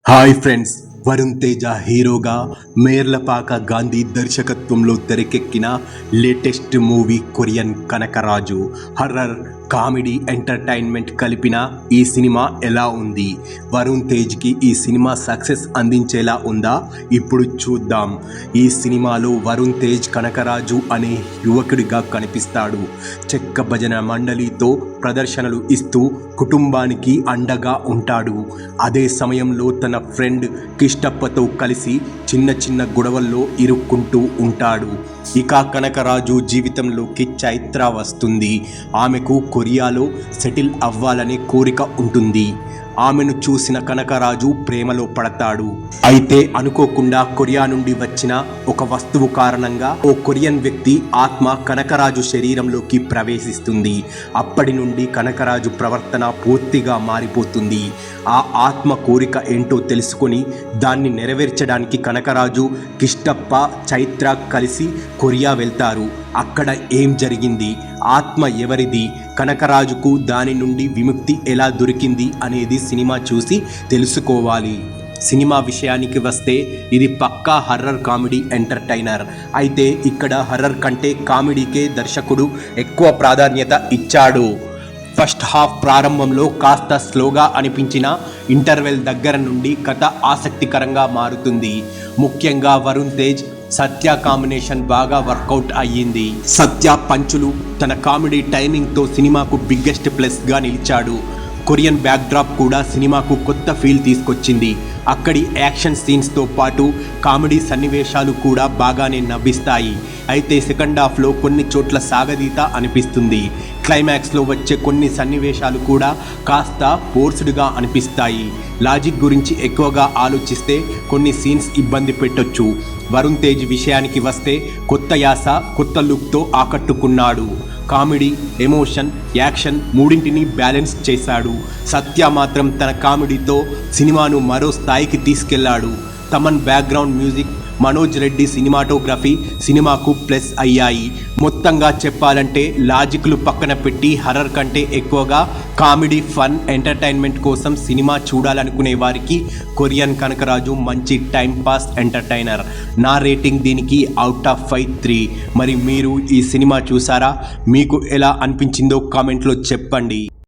Hi friends, Varun Teja హీరోగా మేర్లపాక గాంధీ దర్శకత్వంలో తెరకెక్కిన latest movie Korean Kanakaraju. Horror, comedy, entertainment కలిపిన ఈ సినిమా ఎలా ఉంది? వరుణ్ తేజ్కి ఈ సినిమా సక్సెస్ అందించేలా ఉందా? ఇప్పుడు చూద్దాం. ఈ సినిమాలో వరుణ్ తేజ్ కనకరాజు అనే యువకుడిగా కనిపిస్తాడు. చెక్క భజన మండలితో ప్రదర్శనలు ఇస్తూ కుటుంబానికి అండగా ఉంటాడు. అదే సమయంలో తన ఫ్రెండ్ కిష్టప్పతో కలిసి చిన్న చిన్న గొడవల్లో ఇరుక్కుంటూ ఉంటాడు. ఇక కనకరాజు జీవితంలోకి చైత్ర వస్తుంది. ఆమెకు కొరియాలో సెటిల్ అవ్వాలనే కోరిక ఉంటుంది. ఆమెను చూసిన కనకరాజు ప్రేమలో పడతాడు. అయితే అనుకోకుండా కొరియా నుండి వచ్చిన ఒక వస్తువు కారణంగా ఓ కొరియన్ వ్యక్తి ఆత్మ కనకరాజు శరీరంలోకి ప్రవేశిస్తుంది. అప్పటి నుండి కనకరాజు ప్రవర్తన పూర్తిగా మారిపోతుంది. ఆ ఆత్మ కోరిక ఏంటో తెలుసుకొని దాన్ని నెరవేర్చడానికి కనకరాజు, కిష్టప్ప, చైత్ర కలిసి కొరియా వెళ్తారు. అక్కడ ఏం జరిగింది, ఆత్మ ఎవరిది, కనకరాజుకు దాని నుండి విముక్తి ఎలా దొరికింది అనేది సినిమా చూసి తెలుసుకోవాలి. సినిమా విషయానికి వస్తే ఇది పక్కా హర్రర్ కామెడీ ఎంటర్టైనర్. అయితే ఇక్కడ హర్రర్ కంటే కామెడీకే దర్శకుడు ఎక్కువ ప్రాధాన్యత ఇచ్చాడు. ఫస్ట్ హాఫ్ ప్రారంభంలో కాస్త స్లోగా అనిపించిన ఇంటర్వెల్ దగ్గర నుండి కథ ఆసక్తికరంగా మారుతుంది. ముఖ్యంగా వరుణ్ తేజ్, సత్య కాంబినేషన్ బాగా వర్కౌట్ అయ్యింది. సత్య పంచులు, తన కామెడీ టైమింగ్తో సినిమాకు బిగ్గెస్ట్ ప్లస్గా నిలిచాడు. కొరియన్ బ్యాక్డ్రాప్ కూడా సినిమాకు కొత్త ఫీల్ తీసుకొచ్చింది. అక్కడి యాక్షన్ సీన్స్తో పాటు కామెడీ సన్నివేశాలు కూడా బాగానే నవ్విస్తాయి. అయితే సెకండ్ హాఫ్లో కొన్ని చోట్ల సాగదీత అనిపిస్తుంది. క్లైమాక్స్లో వచ్చే కొన్ని సన్నివేశాలు కూడా కాస్త ఫోర్స్డ్గా అనిపిస్తాయి. లాజిక్ గురించి ఎక్కువగా ఆలోచిస్తే కొన్ని సీన్స్ ఇబ్బంది పెట్టొచ్చు. వరుణ్ తేజ్ విషయానికి వస్తే కొత్త యాస, కొత్త లుక్తో ఆకట్టుకున్నాడు. కామెడీ, ఎమోషన్, యాక్షన్ మూడింటిని బ్యాలెన్స్ చేశాడు. సత్య మాత్రం తన కామెడీతో సినిమాను మరో స్థాయికి తీసుకెళ్లాడు. Thaman background music, Manoj Reddy cinematography సినిమాకు ప్లస్ అయ్యాయి. మొత్తంగా చెప్పాలంటే లాజిక్లు పక్కన పెట్టి హర్రర్ కంటే ఎక్కువగా కామెడీ, ఫన్, ఎంటర్టైన్మెంట్ కోసం సినిమా చూడాలనుకునే వారికి కొరియన్ కనకరాజు మంచి టైం పాస్ ఎంటర్టైనర్. నా రేటింగ్ దీనికి అవుట్ ఆఫ్ 5 3. మరి మీరు ఈ సినిమా చూసారా? మీకు ఎలా అనిపించిందో కామెంట్లో చెప్పండి.